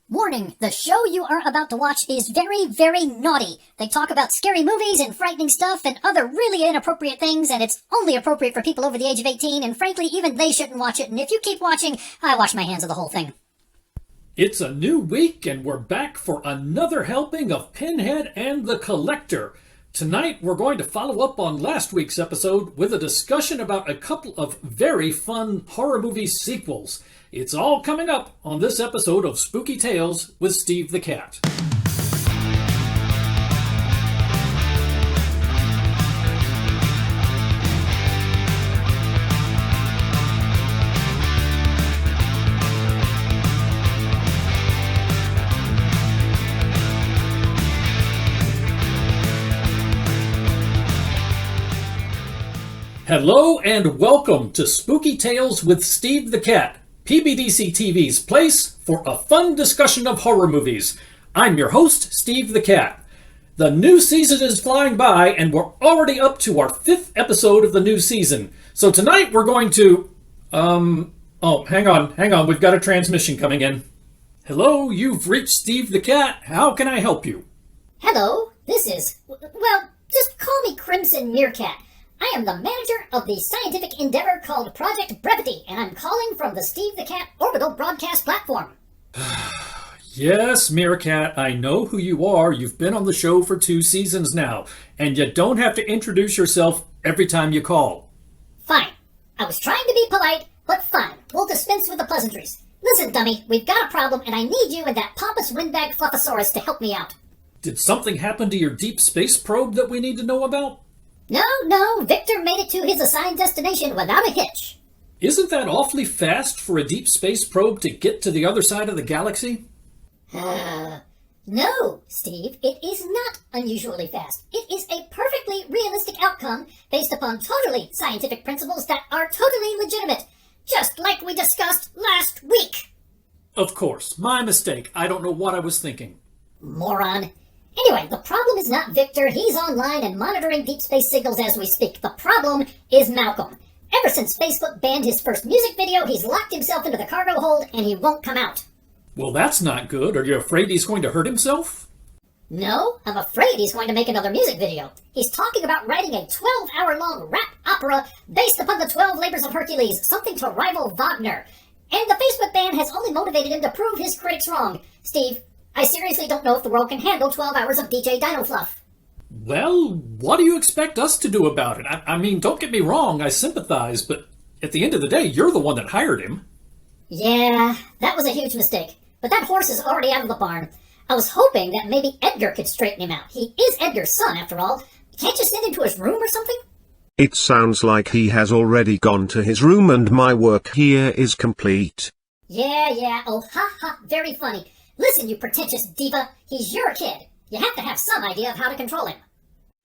Warning, the show you are about to watch is very, very naughty. They talk about scary movies and frightening stuff and other really inappropriate things, and it's only appropriate for people over the age of 18, and frankly, even they shouldn't watch it, and if you keep watching, I wash my hands of the whole thing. It's a new week, and we're back for another helping of Pinhead and the Collector. Tonight, we're going to follow up on last week's episode with a discussion about a couple of very fun horror movie sequels. It's all coming up on this episode of Spooky Tales with Steve the Cat. Hello and welcome to Spooky Tales with Steve the Cat, PBDCtv's place for a fun discussion of horror movies. I'm your host, Steve the Cat. The new season is flying by and we're already up to our 5th episode of the new season. So tonight we're going to... hang on, we've got a transmission coming in. Hello, you've reached Steve the Cat. How can I help you? Hello, this is... well, just call me Crimson Meerkat. I am the manager of the scientific endeavor called Project Brevity, and I'm calling from the Steve the Cat orbital broadcast platform. Yes, Meerkat, I know who you are. You've been on the show for 2 seasons now, and you don't have to introduce yourself every time you call. Fine. I was trying to be polite, but fine. We'll dispense with the pleasantries. Listen, dummy, we've got a problem, and I need you and that pompous windbag fluffosaurus to help me out. Did something happen to your deep space probe that we need to know about? No, Victor made it to his assigned destination without a hitch. Isn't that awfully fast for a deep space probe to get to the other side of the galaxy? No, Steve, it is not unusually fast. It is a perfectly realistic outcome based upon totally scientific principles that are totally legitimate, just like we discussed last week. Of course, my mistake. I don't know what I was thinking. Moron. Anyway, the problem is not Victor. He's online and monitoring deep space signals as we speak. The problem is Malcolm. Ever since Facebook banned his first music video, he's locked himself into the cargo hold and he won't come out. Well, that's not good. Are you afraid he's going to hurt himself? No, I'm afraid he's going to make another music video. He's talking about writing a 12-hour-long rap opera based upon the 12 Labors of Hercules, something to rival Wagner. And the Facebook ban has only motivated him to prove his critics wrong. Steve, I seriously don't know if the world can handle 12 hours of DJ Dino Fluff. Well, what do you expect us to do about it? I mean, don't get me wrong, I sympathize, but at the end of the day, you're the one that hired him. Yeah, that was a huge mistake. But that horse is already out of the barn. I was hoping that maybe Edgar could straighten him out. He is Edgar's son, after all. Can't you send him to his room or something? It sounds like he has already gone to his room and my work here is complete. Yeah, oh ha, very funny. Listen, you pretentious diva, he's your kid. You have to have some idea of how to control him.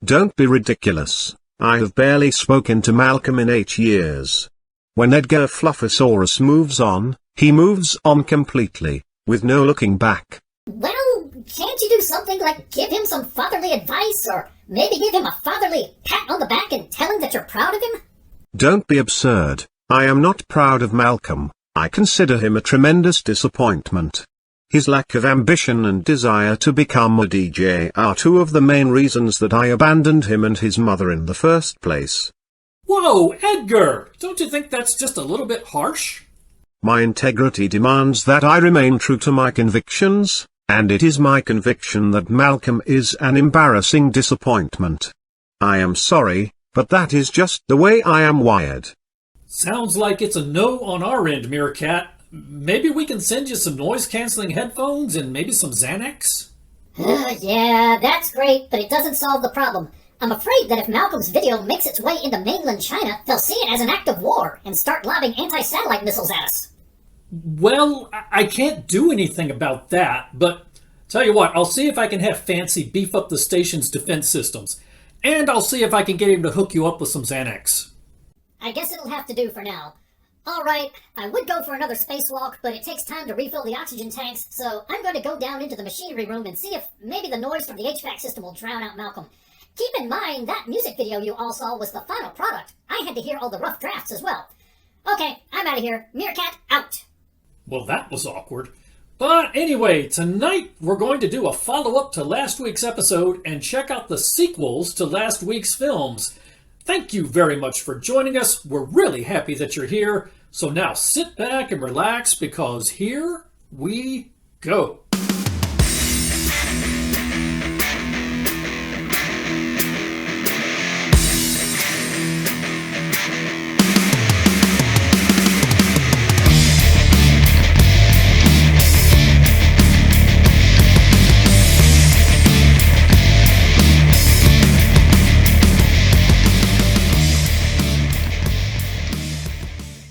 Don't be ridiculous. I have barely spoken to Malcolm in 8 years. When Edgar Fluffosaurus moves on, he moves on completely, with no looking back. Well, can't you do something like give him some fatherly advice, or maybe give him a fatherly pat on the back and tell him that you're proud of him? Don't be absurd. I am not proud of Malcolm. I consider him a tremendous disappointment. His lack of ambition and desire to become a DJ are 2 of the main reasons that I abandoned him and his mother in the first place. Whoa, Edgar! Don't you think that's just a little bit harsh? My integrity demands that I remain true to my convictions, and it is my conviction that Malcolm is an embarrassing disappointment. I am sorry, but that is just the way I am wired. Sounds like it's a no on our end, Meerkat. Maybe we can send you some noise-canceling headphones and maybe some Xanax? Yeah, that's great, but it doesn't solve the problem. I'm afraid that if Malcolm's video makes its way into mainland China, they'll see it as an act of war and start lobbing anti-satellite missiles at us. Well, I can't do anything about that, but tell you what, I'll see if I can have Fancy beef up the station's defense systems, and I'll see if I can get him to hook you up with some Xanax. I guess it'll have to do for now. Alright, I would go for another spacewalk, but it takes time to refill the oxygen tanks, so I'm going to go down into the machinery room and see if maybe the noise from the HVAC system will drown out Malcolm. Keep in mind, that music video you all saw was the final product. I had to hear all the rough drafts as well. Okay, I'm out of here. Meerkat, out! Well, that was awkward. But anyway, tonight we're going to do a follow-up to last week's episode and check out the sequels to last week's films. Thank you very much for joining us. We're really happy that you're here. So now sit back and relax because here we go.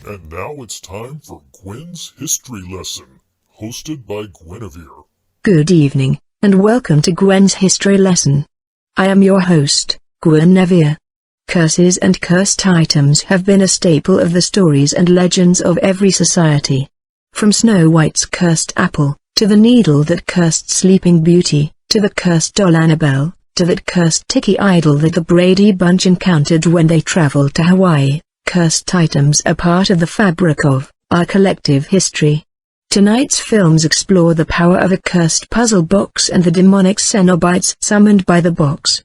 And now it's time for Gwen's History Lesson, hosted by Gwenivere. Good evening, and welcome to Gwen's History Lesson. I am your host, Gwenivere. Curses and cursed items have been a staple of the stories and legends of every society. From Snow White's cursed apple, to the needle that cursed Sleeping Beauty, to the cursed doll Annabelle, to that cursed tiki idol that the Brady Bunch encountered when they traveled to Hawaii. Cursed items are part of the fabric of our collective history. Tonight's films explore the power of a cursed puzzle box and the demonic Cenobites summoned by the box.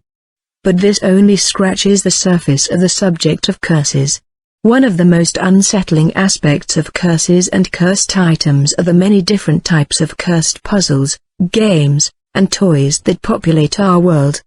But this only scratches the surface of the subject of curses. One of the most unsettling aspects of curses and cursed items are the many different types of cursed puzzles, games, and toys that populate our world.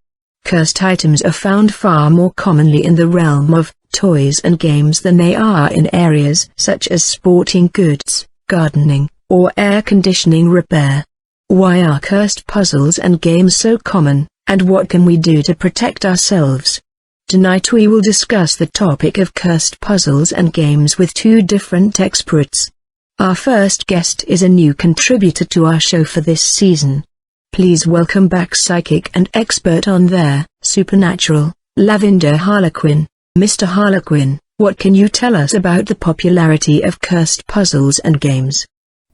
Cursed items are found far more commonly in the realm of toys and games than they are in areas such as sporting goods, gardening, or air conditioning repair. Why are cursed puzzles and games so common, and what can we do to protect ourselves? Tonight we will discuss the topic of cursed puzzles and games with two different experts. Our first guest is a new contributor to our show for this season. Please welcome back psychic and expert on their supernatural, Lavender Harlequin. Mr. Harlequin, what can you tell us about the popularity of cursed puzzles and games?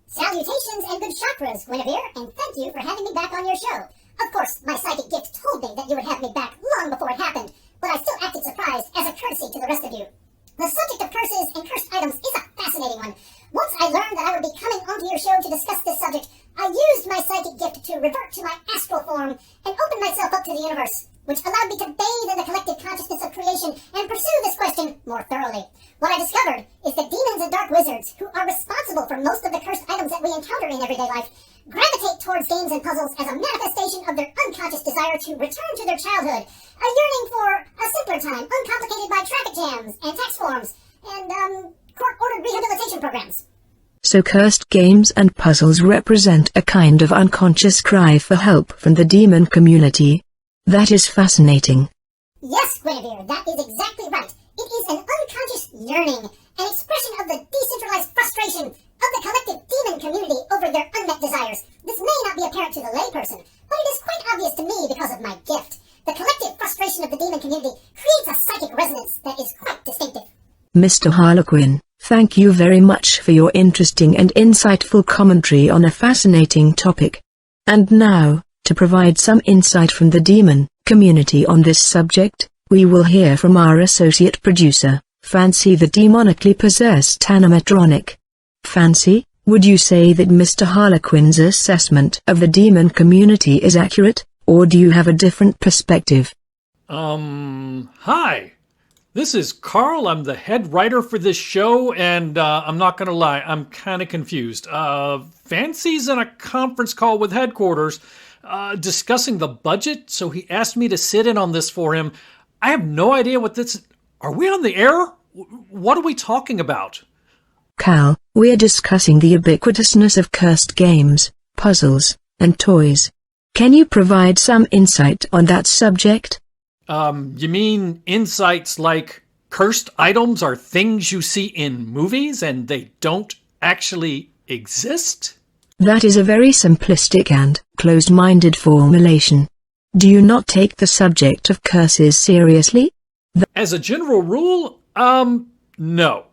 Salutations and good chakras, Gwenivere, and thank you for having me back on your show. Of course, my psychic gift told me that you would have me back long before it happened, but I still acted surprised as a courtesy to the rest of you. The subject of curses and cursed items is a fascinating one. Once I learned that I would be coming onto your show to discuss this subject, I used my psychic gift to revert to my astral form and open myself up to the universe, which allowed me to bathe in the collective consciousness of creation and pursue this question more thoroughly. What I discovered is that demons and dark wizards, who are responsible for most of the cursed items that we encounter in everyday life, gravitate towards games and puzzles as a manifestation of their unconscious desire to return to their childhood, a yearning for a simpler time, uncomplicated by traffic jams and tax forms and court-ordered rehabilitation programs. So cursed games and puzzles represent a kind of unconscious cry for help from the demon community. That is fascinating. Yes, Gwenivere, that is exactly right. It is an unconscious yearning, an expression of the decentralized frustration of the collective demon community over their unmet desires. This may not be apparent to the layperson, but it is quite obvious to me because of my gift. The collective frustration of the demon community creates a psychic resonance that is quite distinctive. Mr. Harlequin, thank you very much for your interesting and insightful commentary on a fascinating topic. And now, to provide some insight from the demon community on this subject, we will hear from our associate producer, Fancy the demonically possessed animatronic. Fancy, would you say that Mr. Harlequin's assessment of the demon community is accurate, or do you have a different perspective? Hi. This is Carl. I'm the head writer for this show, and I'm not going to lie, I'm kind of confused. Fancy's in a conference call with headquarters discussing the budget, so he asked me to sit in on this for him. I have no idea what this is. Are we on the air? What are we talking about? Cal, we're discussing the ubiquitousness of cursed games, puzzles, and toys. Can you provide some insight on that subject? You mean insights like cursed items are things you see in movies and they don't actually exist? That is a very simplistic and closed-minded formulation. Do you not take the subject of curses seriously? As a general rule, no.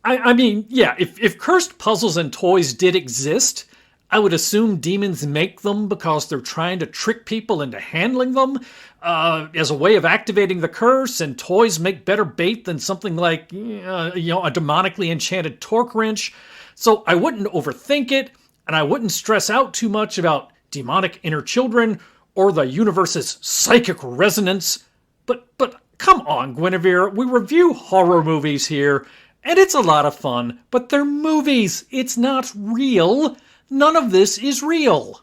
I mean, yeah, if cursed puzzles and toys did exist, I would assume demons make them because they're trying to trick people into handling them as a way of activating the curse, and toys make better bait than something like, a demonically enchanted torque wrench. So I wouldn't overthink it. and I wouldn't stress out too much about demonic inner children or the universe's psychic resonance. But come on, Gwenivere, we review horror movies here, and it's a lot of fun, but they're movies. It's not real. None of this is real.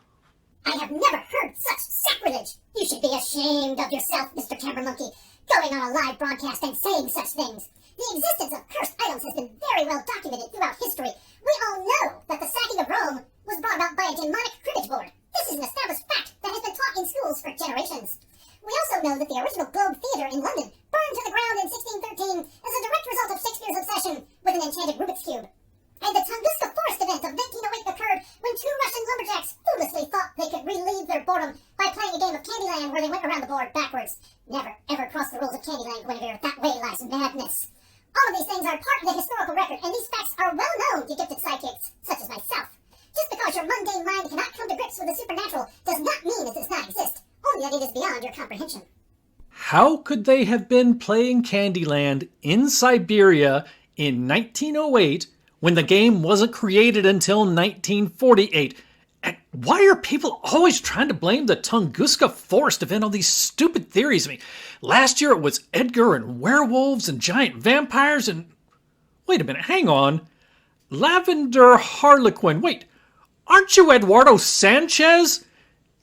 I have never heard such sacrilege. You should be ashamed of yourself, Mr. Camera Monkey, going on a live broadcast and saying such things. The existence of cursed items has been very well documented throughout history. We all know that the sacking of Rome was brought about by a demonic cribbage board. This is an established fact that has been taught in schools for generations. We also know that the original Globe Theatre in London burned to the ground in 1613 as a direct result of Shakespeare's obsession with an enchanted Rubik's Cube. And the Tunguska Forest event of 1908 occurred when two Russian lumberjacks foolishly thought they could relieve their boredom by playing a game of Candyland where they went around the board backwards. Never, ever cross the rules of Candyland, Gwenivere. That way lies madness. All of these things are part of the historical record, and these facts are well known to gifted psychics, such as myself. Just because your mundane mind cannot come to grips with the supernatural does not mean it does not exist, only that it is beyond your comprehension. How could they have been playing Candyland in Siberia in 1908 when the game wasn't created until 1948? And why are people always trying to blame the Tunguska Forest event on these stupid theories? I mean, last year it was Edgar and werewolves and giant vampires and... Wait a minute, hang on. Lavender Harlequin. Wait, aren't you Eduardo Sanchez?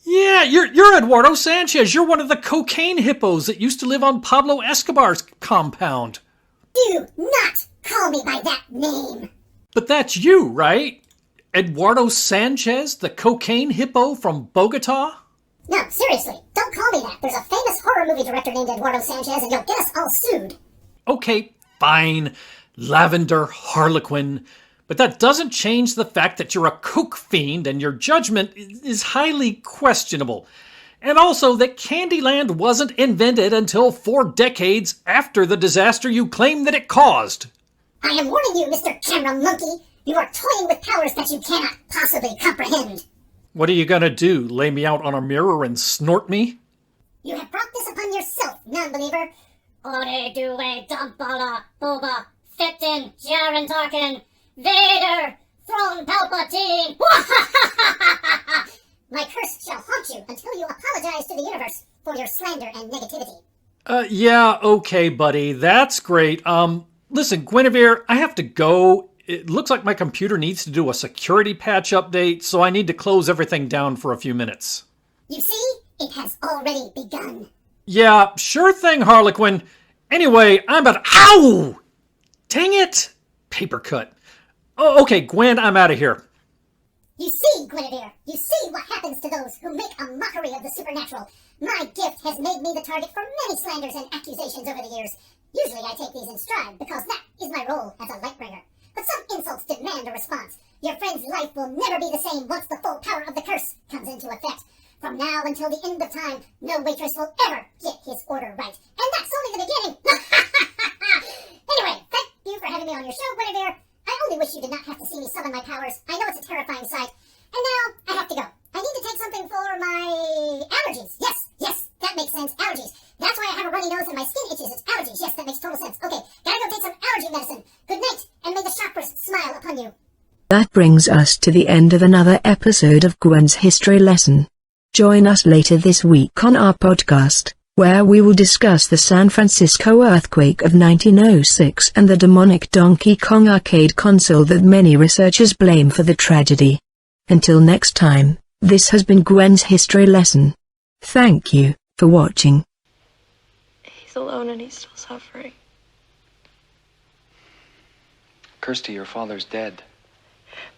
Yeah, you're Eduardo Sanchez. You're one of the cocaine hippos that used to live on Pablo Escobar's compound. Do not call me by that name. But that's you, right? Eduardo Sanchez, the cocaine hippo from Bogota? No, seriously, don't call me that. There's a famous horror movie director named Eduardo Sanchez, and you'll get us all sued. Okay, fine. Lavender Harlequin. But that doesn't change the fact that you're a coke fiend and your judgment is highly questionable. And also that Candyland wasn't invented until 4 decades after the disaster you claim that it caused. I am warning you, Mr. Camera Monkey. You are toying with powers that you cannot possibly comprehend. What are you gonna do, lay me out on a mirror and snort me? You have brought this upon yourself, non-believer. Ore due dumbala boba fittin Jaren Tarkin Vader Throne Palpatine. My curse shall haunt you until you apologize to the universe for your slander and negativity. Yeah, okay, buddy. That's great. Listen, Gwenivere, I have to go. It looks like my computer needs to do a security patch update, so I need to close everything down for a few minutes. You see? It has already begun. Yeah, sure thing, Harlequin. Anyway, I'm about... Ow! Dang it! Paper cut. Oh, okay, Gwen, I'm out of here. You see, Gwenivere, you see what happens to those who make a mockery of the supernatural. My gift has made me the target for many slanders and accusations over the years. Usually I take these in stride, because that is my role as a lightbringer. But some insults demand a response. Your friend's life will never be the same once the full power of the curse comes into effect. From now until the end of time, no waitress will ever get his order right. And that's only the beginning. Anyway, thank you for having me on your show, Gwenivere. I only wish you did not have to see me summon my powers. I know it's a terrifying sight. And now, I have to go. I need to take something for my allergies. Yes, that makes sense. Allergies. That's why I have a runny nose and my skin itches. It's allergies. Yes, that makes total sense. Okay, gotta go take some allergy medicine. Good night, and may the chakras smile upon you. That brings us to the end of another episode of Gwen's History Lesson. Join us later this week on our podcast, where we will discuss the San Francisco earthquake of 1906 and the demonic Donkey Kong arcade console that many researchers blame for the tragedy. Until next time, this has been Gwen's History Lesson. Thank you for watching. He's alone and he's still suffering. Kirsty, your father's dead.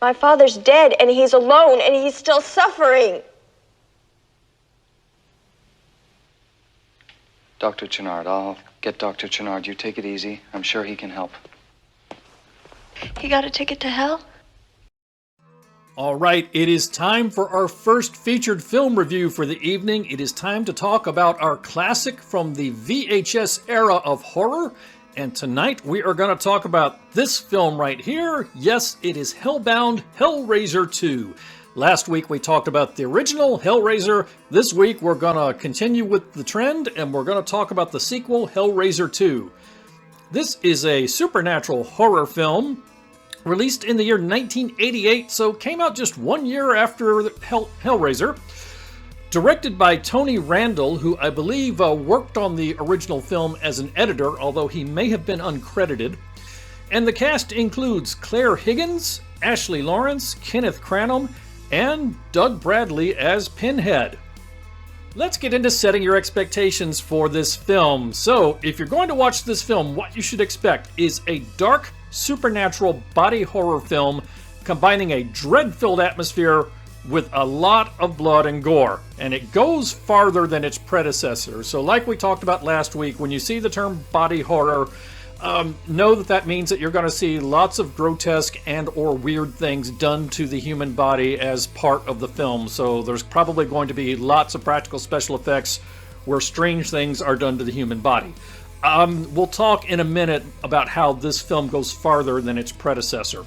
My father's dead and he's alone and he's still suffering. Dr. Chenard, I'll get Dr. Chenard. You take it easy. I'm sure he can help. He got a ticket to hell? All right, it is time for our first featured film review for the evening. It is time to talk about our classic from the VHS era of horror. And tonight we are going to talk about this film right here. Yes, it is Hellbound Hellraiser 2. Last week we talked about the original Hellraiser. This week we're going to continue with the trend and we're going to talk about the sequel, Hellraiser 2. This is a supernatural horror film Released in the year 1988, so came out just 1 year after Hellraiser. Directed by Tony Randall, who I believe worked on the original film as an editor, although he may have been uncredited. And the cast includes Claire Higgins, Ashley Lawrence, Kenneth Cranham, and Doug Bradley as Pinhead. Let's get into setting your expectations for this film. So, if you're going to watch this film, what you should expect is a dark, supernatural body horror film combining a dread-filled atmosphere with a lot of blood and gore. And it goes farther than its predecessor. So like we talked about last week, when you see the term body horror, know that means that you're going to see lots of grotesque and or weird things done to the human body as part of the film. So there's probably going to be lots of practical special effects where strange things are done to the human body. We'll talk in a minute about how this film goes farther than its predecessor.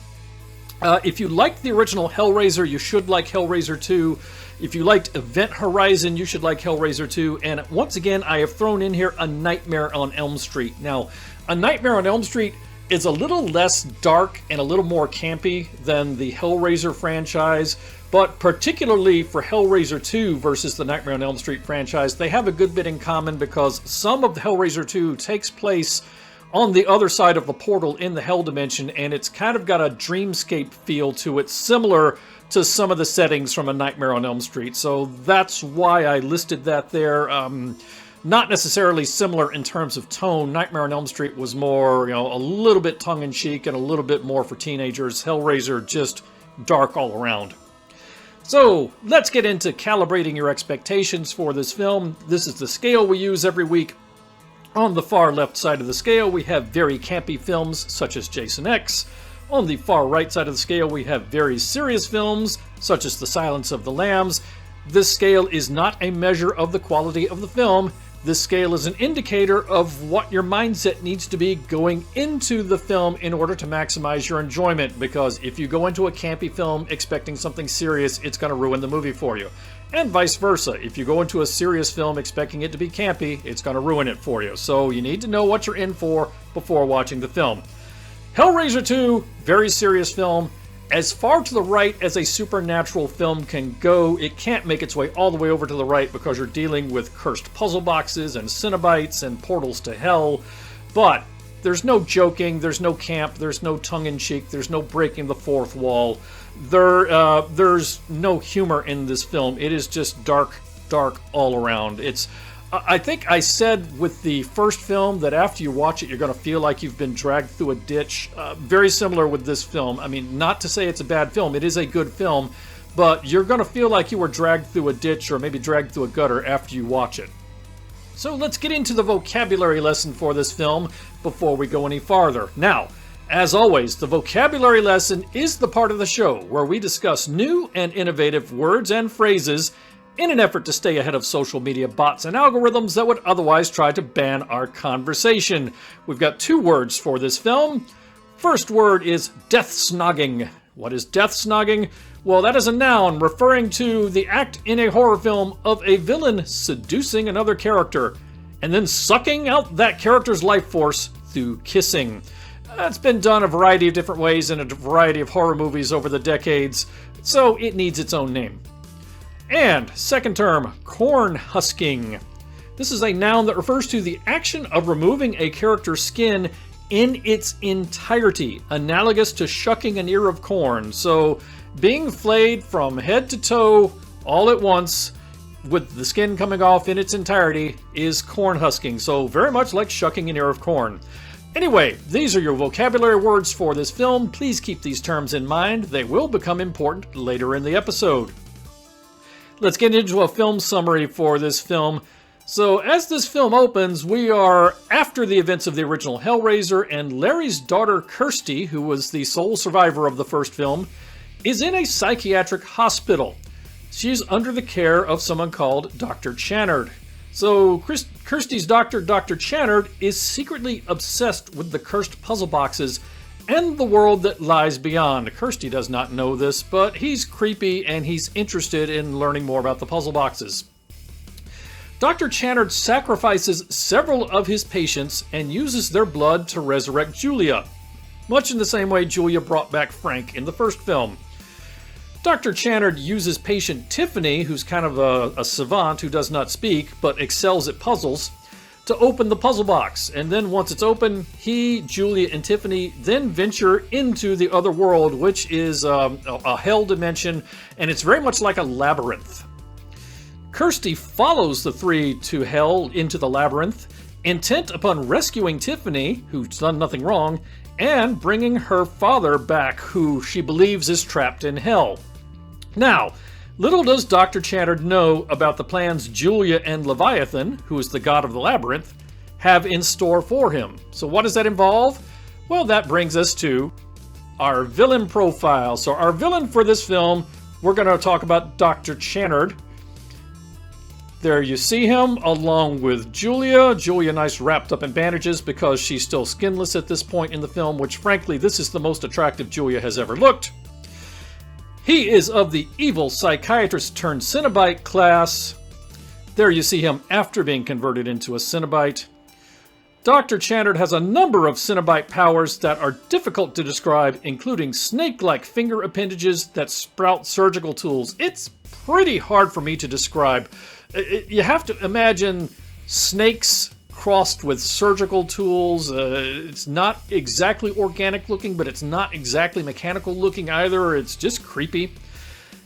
If you liked the original Hellraiser, you should like Hellraiser 2. If you liked Event Horizon, you should like Hellraiser 2. And once again, I have thrown in here A Nightmare on Elm Street. Now, A Nightmare on Elm Street is a little less dark and a little more campy than the Hellraiser franchise, but particularly for Hellraiser 2 versus the Nightmare on Elm Street franchise, they have a good bit in common because some of the Hellraiser 2 takes place on the other side of the portal in the Hell Dimension, and it's kind of got a dreamscape feel to it, similar to some of the settings from A Nightmare on Elm Street. So that's why I listed that there. Not necessarily similar in terms of tone. Nightmare on Elm Street was more, a little bit tongue-in-cheek and a little bit more for teenagers. Hellraiser, just dark all around. So, let's get into calibrating your expectations for this film. This is the scale we use every week. On the far left side of the scale, we have very campy films such as Jason X. On the far right side of the scale, we have very serious films such as The Silence of the Lambs. This scale is not a measure of the quality of the film. This scale is an indicator of what your mindset needs to be going into the film in order to maximize your enjoyment, because if you go into a campy film expecting something serious, it's going to ruin the movie for you. And vice versa. If you go into a serious film expecting it to be campy, it's going to ruin it for you. So you need to know what you're in for before watching the film. Hellraiser 2, very serious film. As far to the right as a supernatural film can go, it can't make its way all the way over to the right because you're dealing with cursed puzzle boxes and Cenobites and portals to hell. But there's no joking, there's no camp, there's no tongue-in-cheek, there's no breaking the fourth wall. There's no humor in this film. It is just dark all around. I think I said with the first film that after you watch it, you're going to feel like you've been dragged through a ditch. Very similar with this film. I mean, not to say it's a bad film. It is a good film, but you're going to feel like you were dragged through a ditch or maybe dragged through a gutter after you watch it. So let's get into the vocabulary lesson for this film before we go any farther. Now, as always, the vocabulary lesson is the part of the show where we discuss new and innovative words and phrases in an effort to stay ahead of social media bots and algorithms that would otherwise try to ban our conversation. We've got 2 words for this film. First word is death snogging. What is death snogging? Well, that is a noun referring to the act in a horror film of a villain seducing another character and then sucking out that character's life force through kissing. It's been done a variety of different ways in a variety of horror movies over the decades, so it needs its own name. And second term, corn husking. This is a noun that refers to the action of removing a character's skin in its entirety, analogous to shucking an ear of corn. So being flayed from head to toe all at once with the skin coming off in its entirety is corn husking. So very much like shucking an ear of corn. Anyway, these are your vocabulary words for this film. Please keep these terms in mind. They will become important later in the episode. Let's get into a film summary for this film. So, as this film opens, we are after the events of the original Hellraiser, and Larry's daughter Kirsty, who was the sole survivor of the first film, is in a psychiatric hospital. She's under the care of someone called Dr. Channard. So, Kirsty's doctor, Dr. Channard, is secretly obsessed with the cursed puzzle boxes and the world that lies beyond. Kirsty does not know this, but he's creepy and he's interested in learning more about the puzzle boxes. Dr. Channard sacrifices several of his patients and uses their blood to resurrect Julia. much in the same way Julia brought back Frank in the first film. Dr. Channard uses patient Tiffany, who's kind of a savant who does not speak but excels at puzzles, to open the puzzle box. And then once it's open, he, Julia, and Tiffany then venture into the other world, which is a hell dimension, and it's very much like a labyrinth. Kirsty follows the three to hell into the labyrinth, intent upon rescuing Tiffany, who's done nothing wrong, and bringing her father back, who she believes is trapped in hell. Now, little does Dr. Channard know about the plans Julia and Leviathan, who is the god of the labyrinth, have in store for him. So what does that involve? Well, that brings us to our villain profile. So our villain for this film, we're going to talk about Dr. Channard. There you see him, along with Julia. Julia nice wrapped up in bandages because she's still skinless at this point in the film, which frankly, this is the most attractive Julia has ever looked. He is of the evil psychiatrist turned Cenobite class. There you see him after being converted into a Cenobite. Dr. Channard has a number of Cenobite powers that are difficult to describe, including snake-like finger appendages that sprout surgical tools. It's pretty hard for me to describe. You have to imagine snakes crossed with surgical tools. It's not exactly organic looking, but it's not exactly mechanical looking either. It's just creepy.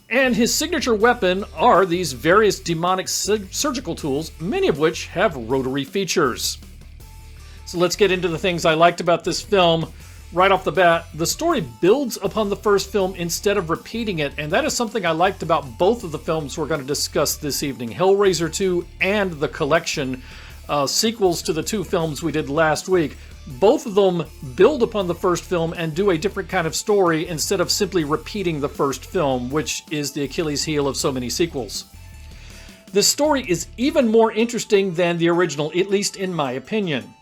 And his signature weapon are these various demonic surgical tools, many of which have rotary features. So let's get into the things I liked about this film. Right off the bat, the story builds upon the first film instead of repeating it, and that is something I liked about both of the films we're going to discuss this evening, Hellraiser 2 and the collection sequels to the two films we did last week. Both of them build upon the first film and do a different kind of story instead of simply repeating the first film, which is the Achilles heel of so many sequels. This story is even more interesting than the original, at least in my opinion.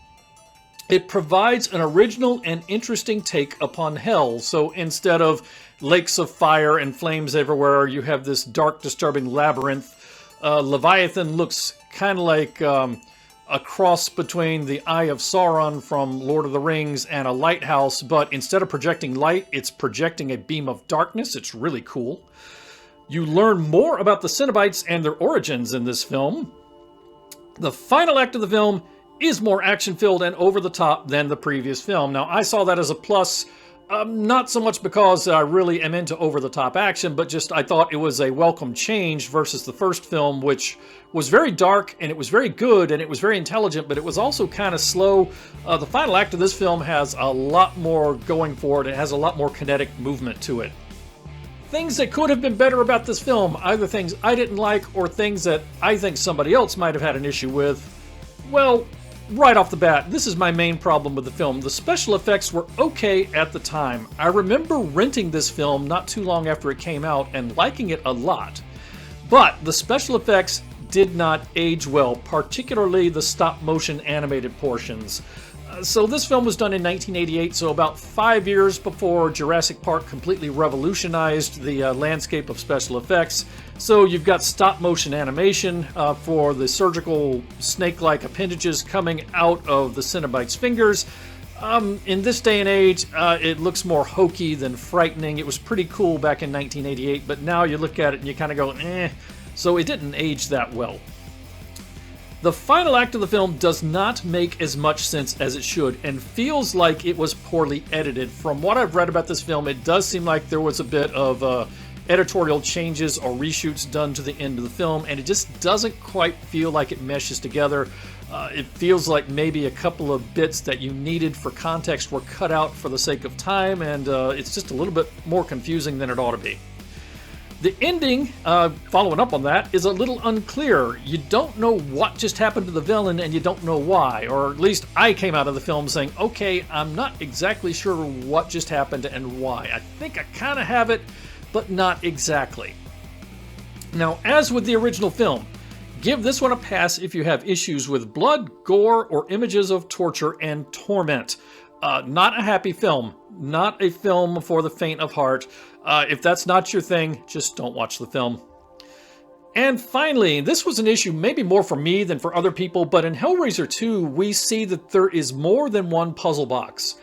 It provides an original and interesting take upon hell. So instead of lakes of fire and flames everywhere, you have this dark, disturbing labyrinth. Leviathan looks kind of like a cross between the Eye of Sauron from Lord of the Rings and a lighthouse, but instead of projecting light, it's projecting a beam of darkness. It's really cool. You learn more about the Cenobites and their origins in this film. The final act of the film is more action-filled and over-the-top than the previous film. Now, I saw that as a plus, not so much because I really am into over-the-top action, but just I thought it was a welcome change versus the first film, which was very dark, and it was very good, and it was very intelligent, but it was also kind of slow. The final act of this film has a lot more going for it. It has a lot more kinetic movement to it. Things that could have been better about this film, either things I didn't like or things that I think somebody else might have had an issue with. Well, right off the bat, this is my main problem with the film. The special effects were okay at the time. I remember renting this film not too long after it came out and liking it a lot. But the special effects did not age well, particularly the stop-motion animated portions. So this film was done in 1988, so about 5 years before Jurassic Park completely revolutionized the landscape of special effects. So you've got stop-motion animation for the surgical snake-like appendages coming out of the Cenobite's fingers. In this day and age, it looks more hokey than frightening. It was pretty cool back in 1988, but now you look at it and you kind of go, eh. So it didn't age that well. The final act of the film does not make as much sense as it should and feels like it was poorly edited. From what I've read about this film, it does seem like there was a bit of editorial changes or reshoots done to the end of the film, and it just doesn't quite feel like it meshes together. It feels like maybe a couple of bits that you needed for context were cut out for the sake of time, and it's just a little bit more confusing than it ought to be. The ending, following up on that, is a little unclear. You don't know what just happened to the villain, and you don't know why. Or at least I came out of the film saying, okay, I'm not exactly sure what just happened and why. I think I kind of have it, but not exactly. Now, as with the original film, give this one a pass if you have issues with blood, gore, or images of torture and torment. Not a happy film. Not a film for the faint of heart. If that's not your thing, just don't watch the film. And finally, this was an issue maybe more for me than for other people, but in Hellraiser 2, we see that there is more than one puzzle box.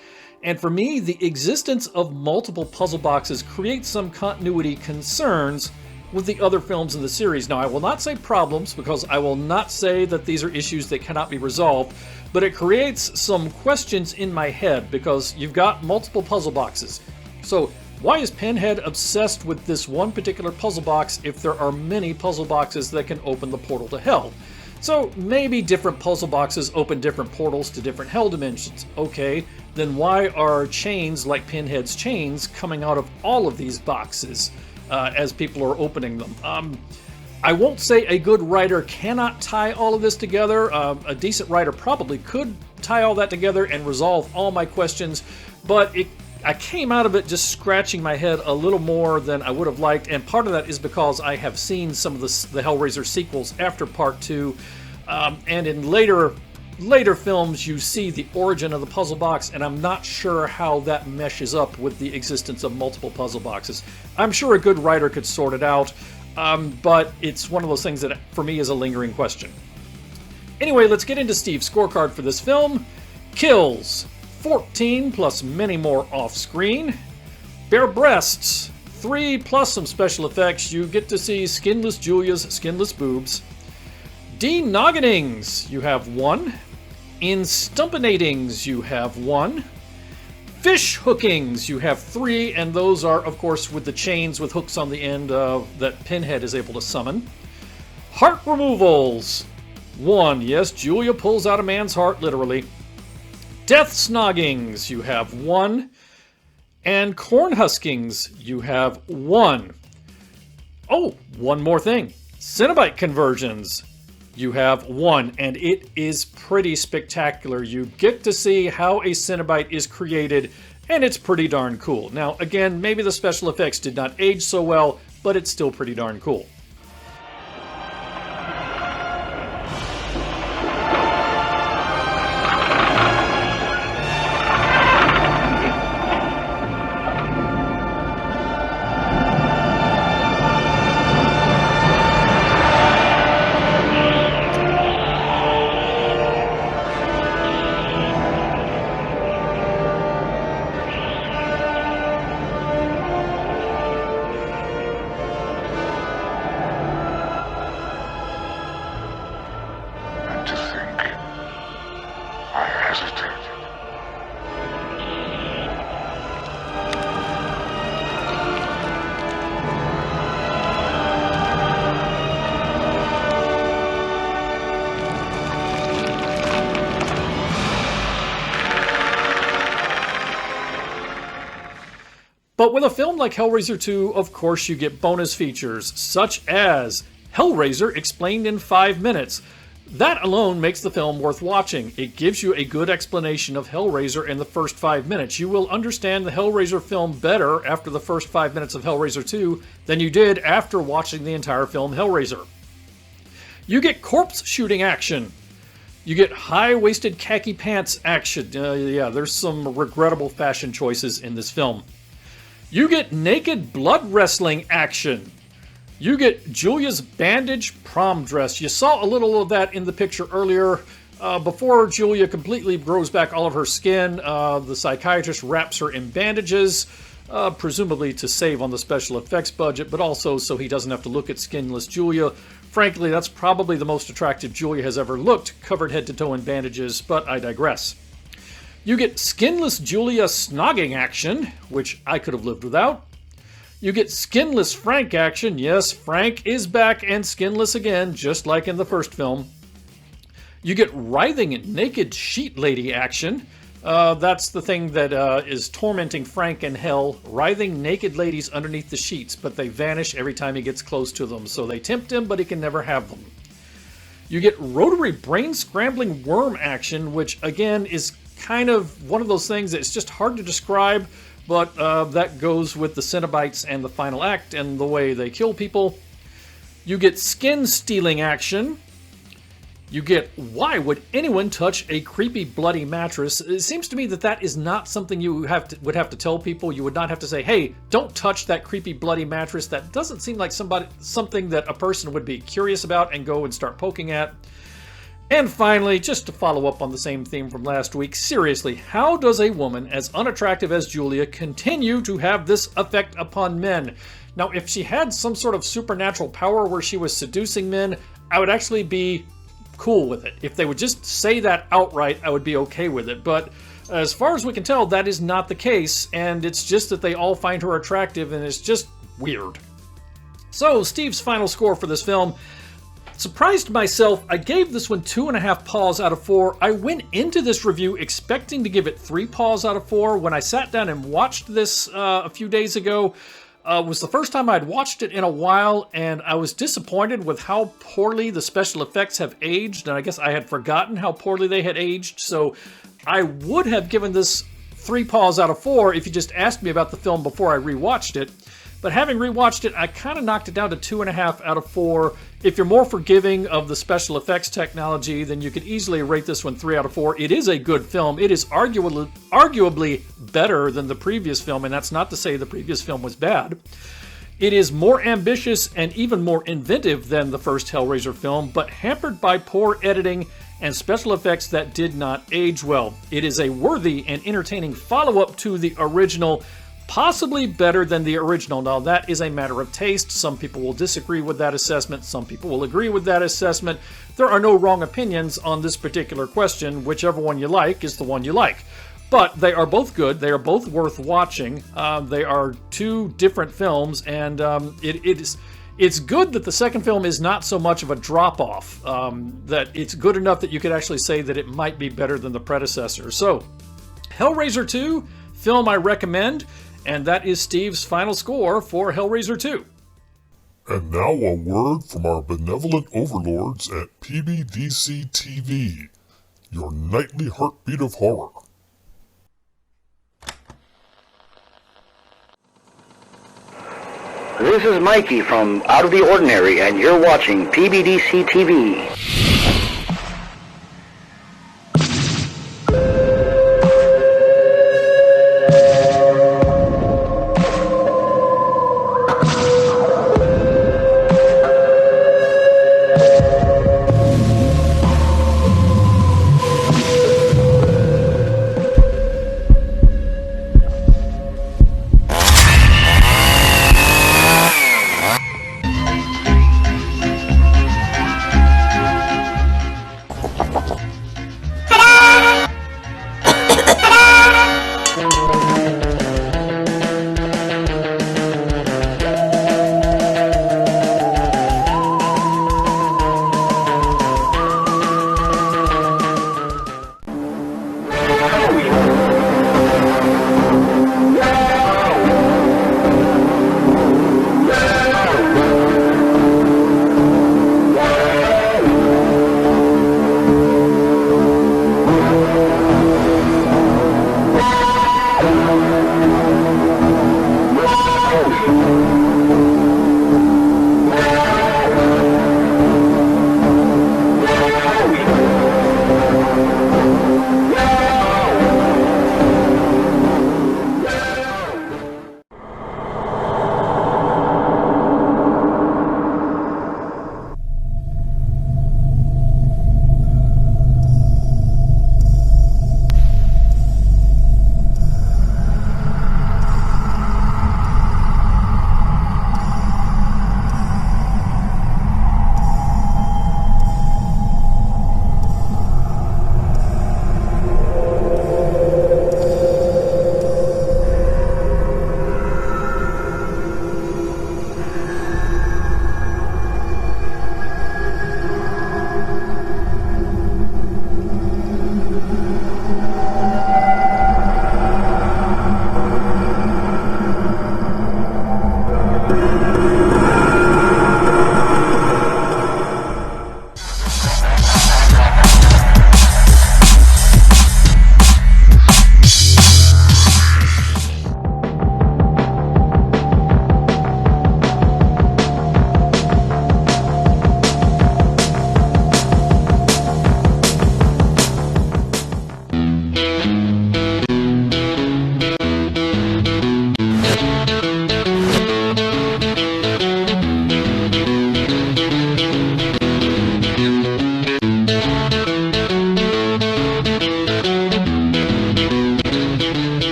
And for me, the existence of multiple puzzle boxes creates some continuity concerns with the other films in the series. Now, I will not say problems, because I will not say that these are issues that cannot be resolved, but it creates some questions in my head, because you've got multiple puzzle boxes. So why is Pinhead obsessed with this one particular puzzle box if there are many puzzle boxes that can open the portal to hell? So maybe different puzzle boxes open different portals to different hell dimensions. Okay, then why are chains like Pinhead's chains coming out of all of these boxes as people are opening them? I won't say a good writer cannot tie all of this together. A decent writer probably could tie all that together and resolve all my questions, but I came out of it just scratching my head a little more than I would have liked, and part of that is because I have seen some of the Hellraiser sequels after Part 2, and in later films you see the origin of the puzzle box, and I'm not sure how that meshes up with the existence of multiple puzzle boxes. I'm sure a good writer could sort it out, but it's one of those things that for me is a lingering question. Anyway, let's get into Steve's scorecard for this film. Kills, 14 plus many more off-screen. Bare breasts, 3 plus some special effects. You get to see skinless Julia's skinless boobs. Denogginings, you have 1. Instumpinatings, you have 1. Fish hookings, you have 3, and those are, of course, with the chains with hooks on the end that Pinhead is able to summon. Heart removals, 1. Yes, Julia pulls out a man's heart, literally. Death snoggings, you have 1. And corn huskings, you have 1. Oh, one more thing. Cenobite conversions, you have 1. And it is pretty spectacular. You get to see how a Cenobite is created, and it's pretty darn cool. Now, again, maybe the special effects did not age so well, but it's still pretty darn cool. But with a film like Hellraiser 2, of course you get bonus features, such as Hellraiser explained in 5 minutes. That alone makes the film worth watching. It gives you a good explanation of Hellraiser in the first 5 minutes. You will understand the Hellraiser film better after the first 5 minutes of Hellraiser 2 than you did after watching the entire film Hellraiser. You get corpse shooting action. You get high-waisted khaki pants action. Yeah, there's some regrettable fashion choices in this film. You get naked blood wrestling action. You get Julia's bandage prom dress. You saw a little of that in the picture earlier. Before Julia completely grows back all of her skin, the psychiatrist wraps her in bandages, presumably to save on the special effects budget, but also so he doesn't have to look at skinless Julia. Frankly, that's probably the most attractive Julia has ever looked, covered head to toe in bandages, but I digress. You get skinless Julia snogging action, which I could have lived without. You get skinless Frank action. Yes, Frank is back and skinless again, just like in the first film. You get writhing naked sheet lady action. That's the thing that is tormenting Frank in hell. Writhing naked ladies underneath the sheets, but they vanish every time he gets close to them. So they tempt him, but he can never have them. You get rotary brain scrambling worm action, which again is kind of one of those things that's just hard to describe, but that goes with the Cenobites and the final act and the way they kill people. You get skin stealing action. You get, why would anyone touch a creepy bloody mattress? It seems to me that that is not something you would have to tell people. You would not have to say, hey, don't touch that creepy bloody mattress. That doesn't seem like something that a person would be curious about and go and start poking at. And finally, just to follow up on the same theme from last week, seriously, how does a woman as unattractive as Julia continue to have this effect upon men? Now, if she had some sort of supernatural power where she was seducing men, I would actually be cool with it. If they would just say that outright, I would be okay with it. But as far as we can tell, that is not the case, and it's just that they all find her attractive, and it's just weird. So, Steve's final score for this film. Surprised myself, I gave this one 2.5 paws out of 4. I went into this review expecting to give it 3 paws out of 4. When I sat down and watched this a few days ago, was the first time I'd watched it in a while, and I was disappointed with how poorly the special effects have aged, and I guess I had forgotten how poorly they had aged, so I would have given this 3 paws out of 4 if you just asked me about the film before I rewatched it. But having rewatched it, I kind of knocked it down to 2.5 out of 4. If you're more forgiving of the special effects technology, then you could easily rate this one 3 out of 4. It is a good film. It is arguably better than the previous film, and that's not to say the previous film was bad. It is more ambitious and even more inventive than the first Hellraiser film, but hampered by poor editing and special effects that did not age well. It is a worthy and entertaining follow-up to the original, possibly better than the original. Now, that is a matter of taste. Some people will disagree with that assessment. Some people will agree with that assessment. There are no wrong opinions on this particular question. Whichever one you like is the one you like. But they are both good. They are both worth watching. They are two different films, and it's good that the second film is not so much of a drop-off. That it's good enough that you could actually say that it might be better than the predecessor. So, Hellraiser 2, film I recommend. And that is Steve's final score for Hellraiser 2. And now a word from our benevolent overlords at PBDCtv, your nightly heartbeat of horror. This is Mikey from Out of the Ordinary, and you're watching PBDCtv.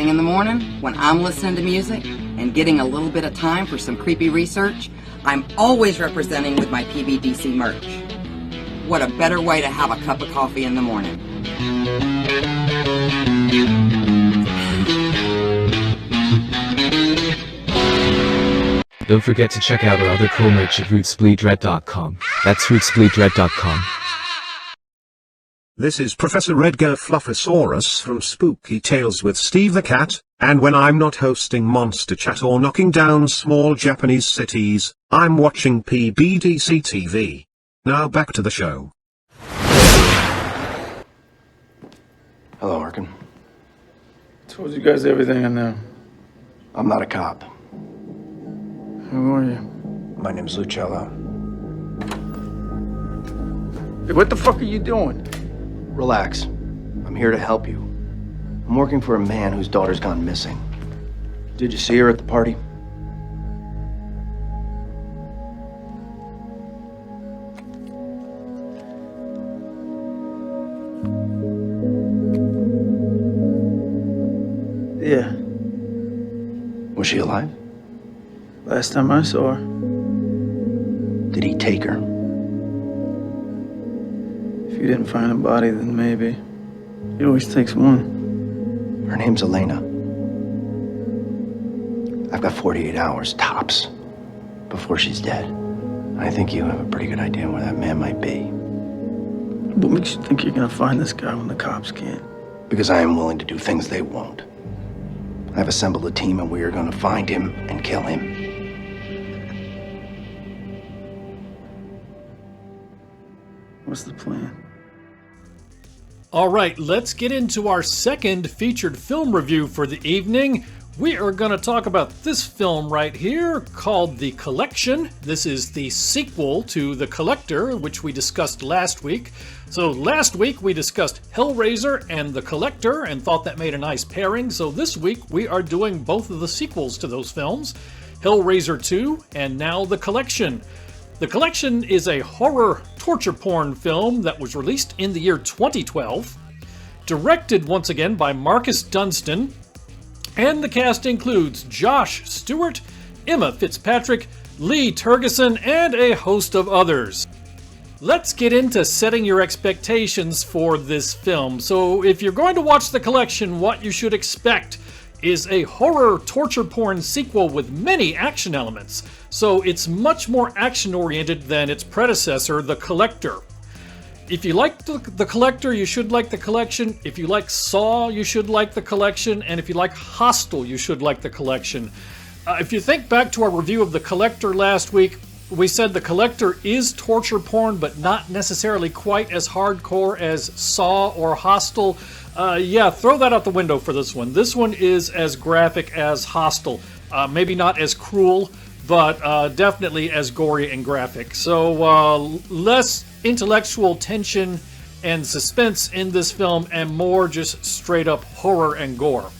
thing in the morning, when I'm listening to music and getting a little bit of time for some creepy research, I'm always representing with my PBDC merch. What a better way to have a cup of coffee in the morning. Don't forget to check out our other cool merch at rootsbleedred.com. That's rootsbleedred.com. This is Professor Edgar Fluffosaurus from Spooky Tales with Steve the Cat, and when I'm not hosting Monster Chat or knocking down small Japanese cities, I'm watching PBDCtv. Now back to the show. Hello, Arkin. Told you guys everything I know. I'm not a cop. Who are you? My name's Lucello. Hey, what the fuck are you doing? Relax. I'm here to help you. I'm working for a man whose daughter's gone missing. Did you see her at the party? Yeah. Was she alive? Last time I saw her. Did he take her? If you didn't find a body, then maybe. He always takes one. Her name's Elena. I've got 48 hours, tops, before she's dead. I think you have a pretty good idea where that man might be. What makes you think you're gonna find this guy when the cops can't? Because I am willing to do things they won't. I've assembled a team and we are gonna find him and kill him. What's the plan? All right, let's get into our second featured film review for the evening. We are going to talk about this film right here called The Collection. This is the sequel to The Collector, which we discussed last week. So last week we discussed Hellraiser and The Collector and thought that made a nice pairing. So this week we are doing both of the sequels to those films, Hellraiser 2 and now The Collection. The Collection is a horror torture porn film that was released in the year 2012, directed once again by Marcus Dunstan, and the cast includes Josh Stewart, Emma Fitzpatrick, Lee Tergesen, and a host of others. Let's get into setting your expectations for this film. So if you're going to watch The Collection, what you should expect is a horror torture porn sequel with many action elements. So it's much more action-oriented than its predecessor, The Collector. If you like the Collector, you should like The Collection. If you like Saw, you should like The Collection. And if you like Hostel, you should like The Collection. If you think back to our review of The Collector last week, we said The Collector is torture porn, but not necessarily quite as hardcore as Saw or Hostel. Yeah, throw that out the window for this one. This one is as graphic as Hostel. Maybe not as cruel, but definitely as gory and graphic. So less intellectual tension and suspense in this film and more just straight up horror and gore.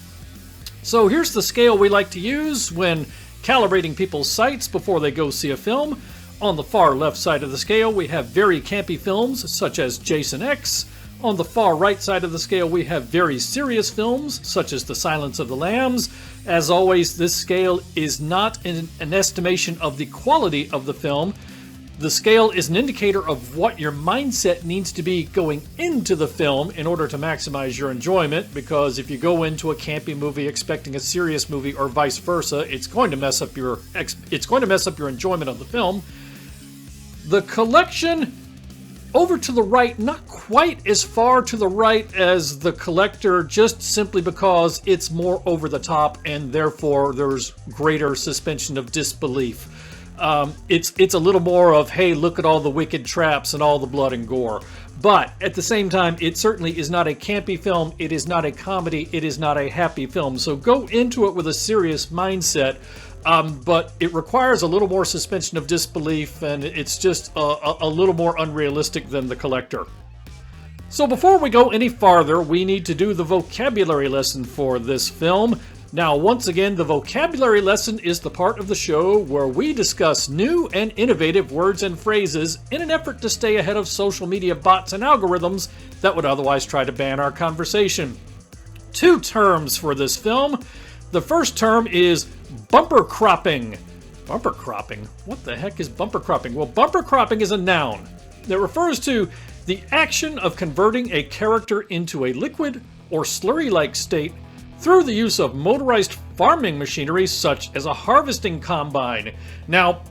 So here's the scale we like to use when calibrating people's sights before they go see a film. On the far left side of the scale we have very campy films such as Jason X. On the far right side of the scale we have very serious films such as The Silence of the Lambs. As always, this scale is not an estimation of the quality of the film. The scale is an indicator of what your mindset needs to be going into the film in order to maximize your enjoyment, because if you go into a campy movie expecting a serious movie or vice versa, it's going to mess up your enjoyment of the film. The Collection, over to the right, not quite as far to the right as The Collector, just simply because it's more over the top and therefore there's greater suspension of disbelief. It's a little more of, hey, look at all the wicked traps and all the blood and gore. But at the same time, it certainly is not a campy film, it is not a comedy, it is not a happy film. So go into it with a serious mindset, but it requires a little more suspension of disbelief, and it's just a little more unrealistic than The Collector. So before we go any farther, we need to do the vocabulary lesson for this film. Now, once again, the vocabulary lesson is the part of the show where we discuss new and innovative words and phrases in an effort to stay ahead of social media bots and algorithms that would otherwise try to ban our conversation. Two terms for this film. The first term is bumper cropping. Bumper cropping? What the heck is bumper cropping? Well, bumper cropping is a noun that refers to the action of converting a character into a liquid or slurry-like state through the use of motorized farming machinery such as a harvesting combine. Now,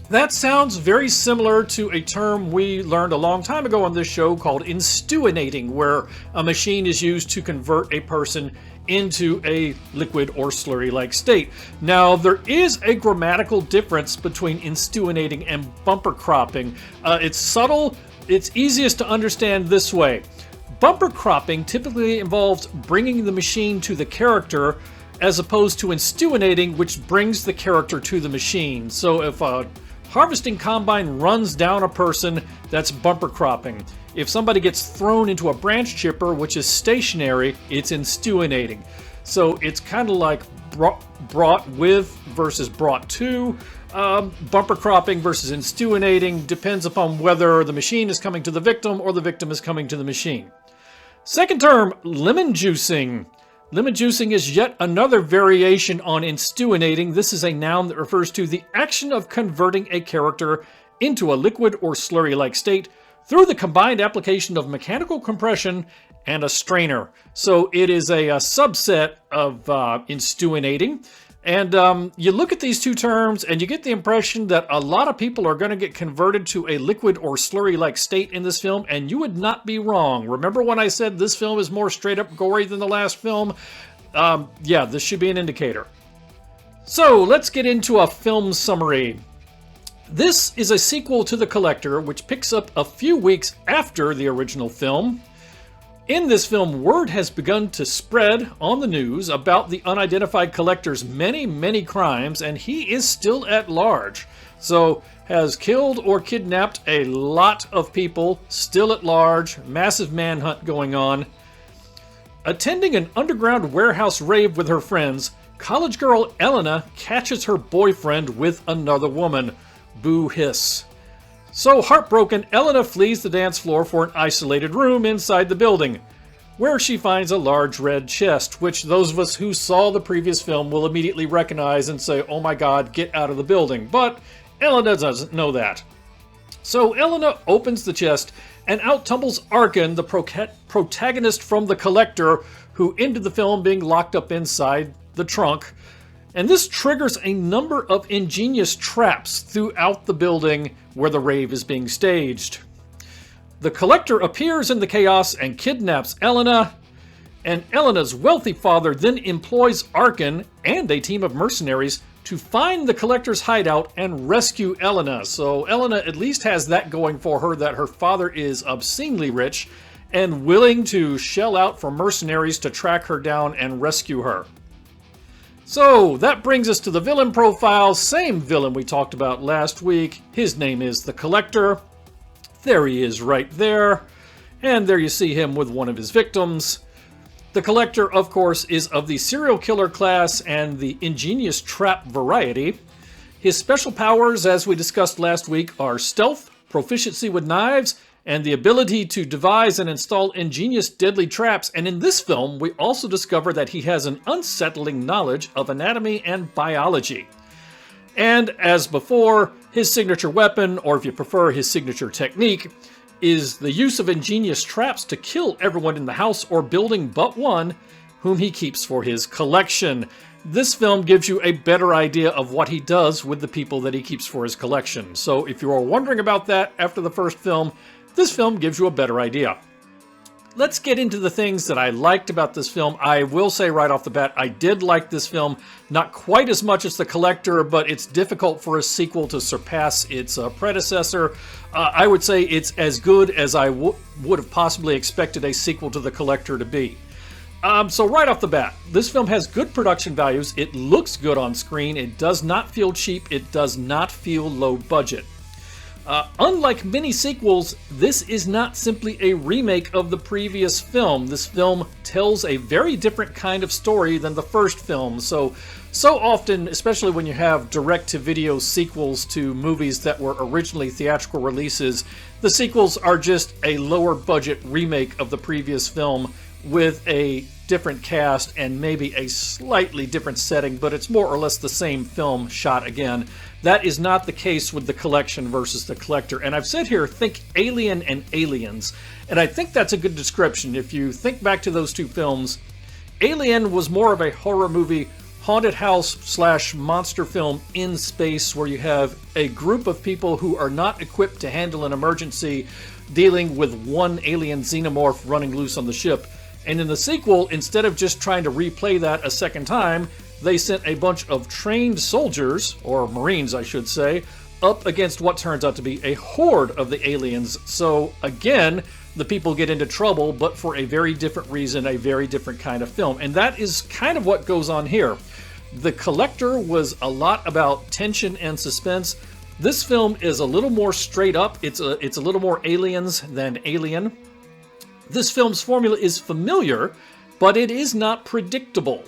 that sounds very similar to a term we learned a long time ago on this show called instuinating, where a machine is used to convert a person into a liquid or slurry-like state. Now, there is a grammatical difference between instuinating and bumper cropping. It's subtle. It's easiest to understand this way. Bumper cropping typically involves bringing the machine to the character, as opposed to instuinating, which brings the character to the machine. So if a harvesting combine runs down a person, that's bumper cropping. If somebody gets thrown into a branch chipper, which is stationary, it's instuinating. So it's kind of like brought with versus brought to. Bumper cropping versus instuinating depends upon whether the machine is coming to the victim or the victim is coming to the machine. Second term, lemon juicing. Lemon juicing is yet another variation on instuinating. This is a noun that refers to the action of converting a character into a liquid or slurry-like state through the combined application of mechanical compression and a strainer. So it is a subset of instuinating. And you look at these two terms and you get the impression that a lot of people are going to get converted to a liquid or slurry-like state in this film, and you would not be wrong. Remember when I said this film is more straight-up gory than the last film? Yeah, this should be an indicator. So let's get into a film summary. This is a sequel to The Collector, which picks up a few weeks after the original film. In this film, word has begun to spread on the news about the unidentified collector's many, many crimes, and he is still at large. So, has killed or kidnapped a lot of people, still at large, massive manhunt going on. Attending an underground warehouse rave with her friends, college girl Elena catches her boyfriend with another woman. Boo hiss. So heartbroken, Elena flees the dance floor for an isolated room inside the building, where she finds a large red chest, which those of us who saw the previous film will immediately recognize and say, oh my god, get out of the building. But Elena doesn't know that. So Elena opens the chest, and out tumbles Arkin, the protagonist from The Collector, who ended the film being locked up inside the trunk. And this triggers a number of ingenious traps throughout the building where the rave is being staged. The Collector appears in the chaos and kidnaps Elena, and Elena's wealthy father then employs Arkin and a team of mercenaries to find the Collector's hideout and rescue Elena. So Elena at least has that going for her, that her father is obscenely rich and willing to shell out for mercenaries to track her down and rescue her. So, that brings us to the villain profile, same villain we talked about last week. His name is The Collector. There he is right there. And there you see him with one of his victims. The Collector, of course, is of the serial killer class and the ingenious trap variety. His special powers, as we discussed last week, are stealth, proficiency with knives, and the ability to devise and install ingenious deadly traps. And in this film, we also discover that he has an unsettling knowledge of anatomy and biology. And as before, his signature weapon, or if you prefer his signature technique, is the use of ingenious traps to kill everyone in the house or building but one, whom he keeps for his collection. This film gives you a better idea of what he does with the people that he keeps for his collection. So if you are wondering about that after the first film, this film gives you a better idea. Let's get into the things that I liked about this film. I will say right off the bat, I did like this film. Not quite as much as The Collector, but it's difficult for a sequel to surpass its predecessor. I would say it's as good as I would have possibly expected a sequel to The Collector to be. So right off the bat, this film has good production values. It looks good on screen. It does not feel cheap. It does not feel low budget. Unlike many sequels, this is not simply a remake of the previous film. This film tells a very different kind of story than the first film. So often, especially when you have direct-to-video sequels to movies that were originally theatrical releases, the sequels are just a lower-budget remake of the previous film with a different cast and maybe a slightly different setting, but it's more or less the same film shot again. That is not the case with The Collection versus The Collector. And I've said here, think Alien and Aliens. And I think that's a good description. If you think back to those two films, Alien was more of a horror movie, haunted house / monster film in space, where you have a group of people who are not equipped to handle an emergency, dealing with one alien xenomorph running loose on the ship. And in the sequel, instead of just trying to replay that a second time, they sent a bunch of trained soldiers, or Marines I should say, up against what turns out to be a horde of the aliens. So again, the people get into trouble, but for a very different reason, a very different kind of film. And that is kind of what goes on here. The Collector was a lot about tension and suspense. This film is a little more straight up. It's a little more aliens than Alien. This film's formula is familiar, but it is not predictable.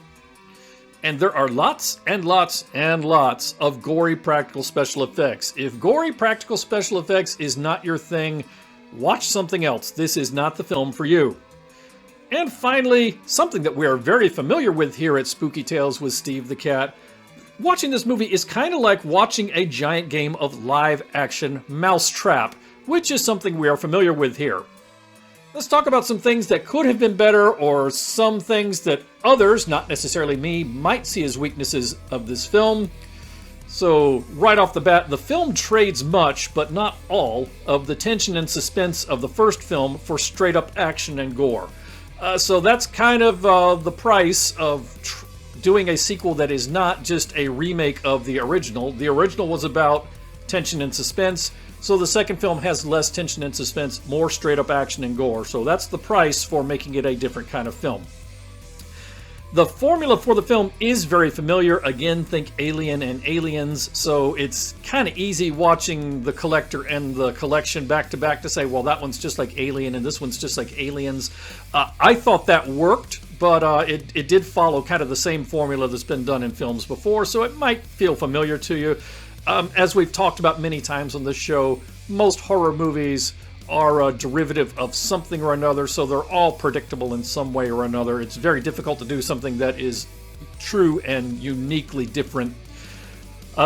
And there are lots and lots and lots of gory practical special effects. If gory practical special effects is not your thing, watch something else. This is not the film for you. And finally, something that we are very familiar with here at Spooky Tales with Steve the Cat. Watching this movie is kind of like watching a giant game of live-action Mousetrap, which is something we are familiar with here. Let's talk about some things that could have been better, or some things that others, not necessarily me, might see as weaknesses of this film. So, right off the bat, the film trades much, but not all, of the tension and suspense of the first film for straight-up action and gore. So that's kind of the price of doing a sequel that is not just a remake of the original. The original was about tension and suspense, so the second film has less tension and suspense, more straight-up action and gore. So that's the price for making it a different kind of film. The formula for the film is very familiar. Again, think Alien and Aliens, so it's kind of easy watching The Collector and The Collection back to back to say, well, that one's just like Alien and this one's just like Aliens. I thought that worked, but it did follow kind of the same formula that's been done in films before, so it might feel familiar to you. As we've talked about many times on this show, most horror movies are a derivative of something or another, so they're all predictable in some way or another. It's very difficult to do something that is true and uniquely different.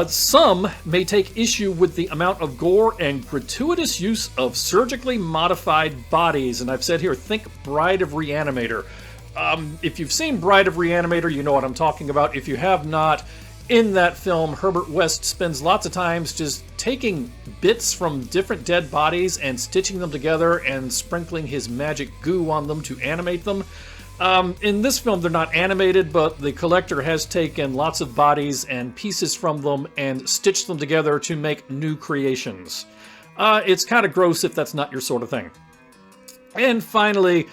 Some may take issue with the amount of gore and gratuitous use of surgically modified bodies, and I've said here, think Bride of Reanimator. If you've seen Bride of Reanimator, you know what I'm talking about. If you have not, in that film, Herbert West spends lots of times just taking bits from different dead bodies and stitching them together and sprinkling his magic goo on them to animate them. In this film, they're not animated, but the Collector has taken lots of bodies and pieces from them and stitched them together to make new creations. It's kind of gross if that's not your sort of thing. And finally,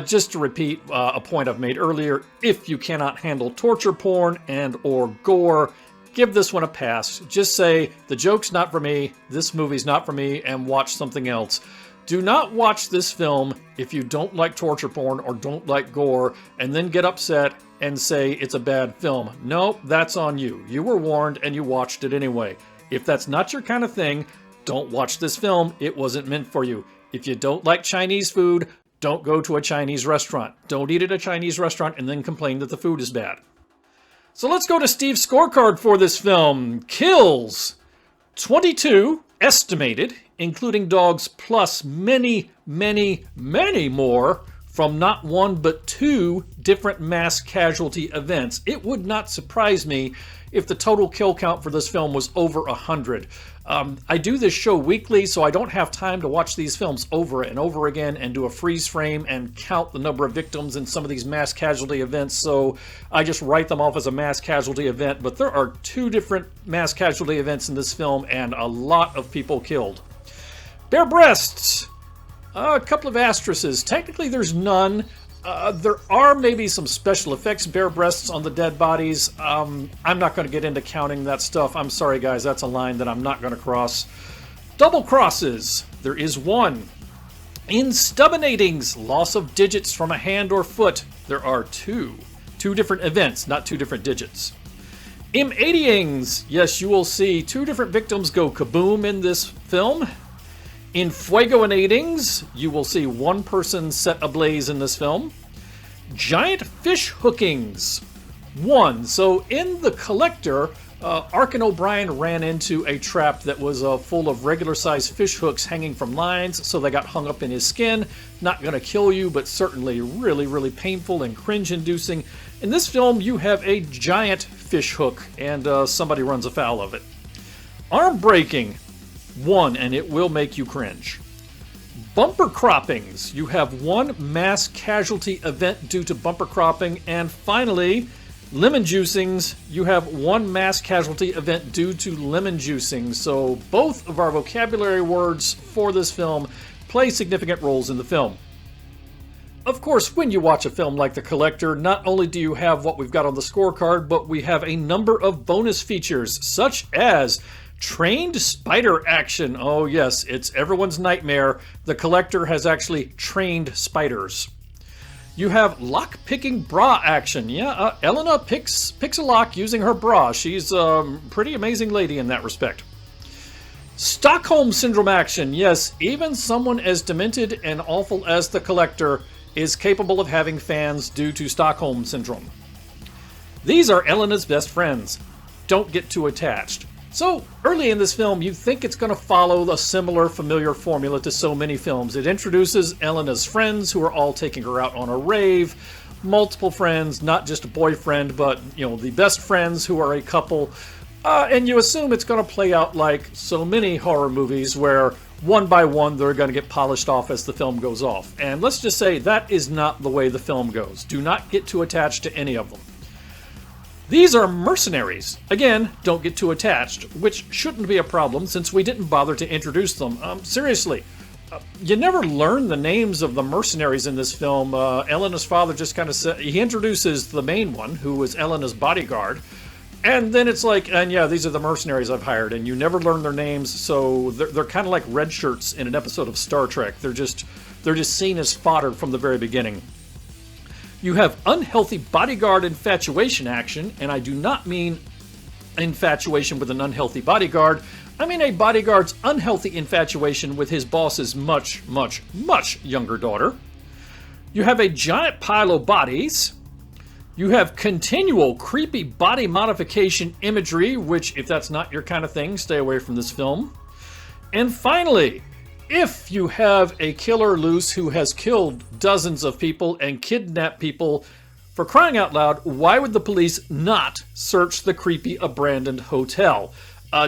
just to repeat a point I've made earlier, if you cannot handle torture porn and or gore, give this one a pass. Just say, the joke's not for me, this movie's not for me, and watch something else. Do not watch this film if you don't like torture porn or don't like gore, and then get upset and say it's a bad film. No, that's on you. You were warned and you watched it anyway. If that's not your kind of thing, don't watch this film. It wasn't meant for you. If you don't like Chinese food, don't go to a Chinese restaurant. Don't eat at a Chinese restaurant and then complain that the food is bad. So let's go to Steve's scorecard for this film. Kills, 22 estimated, including dogs, plus many, many, many more from not one but two different mass casualty events. It would not surprise me if the total kill count for this film was over 100. I do this show weekly, so I don't have time to watch these films over and over again and do a freeze frame and count the number of victims in some of these mass casualty events, so I just write them off as a mass casualty event. But there are two different mass casualty events in this film and a lot of people killed. Bare breasts, a couple of asterisks. Technically there's none. There are maybe some special effects bare breasts on the dead bodies. I'm not going to get into counting that stuff. I'm sorry, guys. That's a line that I'm not going to cross. Double crosses. There is one. Instabinatings. Loss of digits from a hand or foot. There are two. Two different events, not two different digits. M80ings. Yes, you will see two different victims go kaboom in this film. In Fuegoinatings, you will see one person set ablaze in this film. Giant fish hookings. 1. So in The Collector, Arkin O'Brien ran into a trap that was full of regular-sized fish hooks hanging from lines, so they got hung up in his skin. Not going to kill you, but certainly really, really painful and cringe-inducing. In this film, you have a giant fish hook, and somebody runs afoul of it. Arm breaking. 1, and it will make you cringe. Bumper croppings. You have 1 mass casualty event due to bumper cropping. And finally, lemon juicings. You have 1 mass casualty event due to lemon juicing. So both of our vocabulary words for this film play significant roles in the film. Of course, when you watch a film like The Collector, not only do you have what we've got on the scorecard, but we have a number of bonus features, such as trained spider action. Oh yes, it's everyone's nightmare. The Collector has actually trained spiders. You have lock-picking bra action. Yeah, Elena picks a lock using her bra. She's a pretty amazing lady in that respect. Stockholm Syndrome action. Yes, even someone as demented and awful as the Collector is capable of having fans due to Stockholm Syndrome. These are Elena's best friends. Don't get too attached. So, early in this film, you think it's going to follow a similar familiar formula to so many films. It introduces Elena's friends who are all taking her out on a rave. Multiple friends, not just a boyfriend, but, the best friends who are a couple. And you assume it's going to play out like so many horror movies where one by one they're going to get polished off as the film goes off. And let's just say that is not the way the film goes. Do not get too attached to any of them. These are mercenaries. Again, don't get too attached, which shouldn't be a problem since we didn't bother to introduce them. Seriously, you never learn the names of the mercenaries in this film. Elena's father just kind of said, he introduces the main one, who was Elena's bodyguard, and then it's like, and yeah, these are the mercenaries I've hired, and you never learn their names, so they're kind of like red shirts in an episode of Star Trek. They're just seen as fodder from the very beginning. You have unhealthy bodyguard infatuation action, and I do not mean infatuation with an unhealthy bodyguard. I mean a bodyguard's unhealthy infatuation with his boss's much, much, much younger daughter. You have a giant pile of bodies. You have continual creepy body modification imagery, which, if that's not your kind of thing, stay away from this film. And finally, if you have a killer loose who has killed dozens of people and kidnapped people, for crying out loud, why would the police not search the creepy abandoned hotel?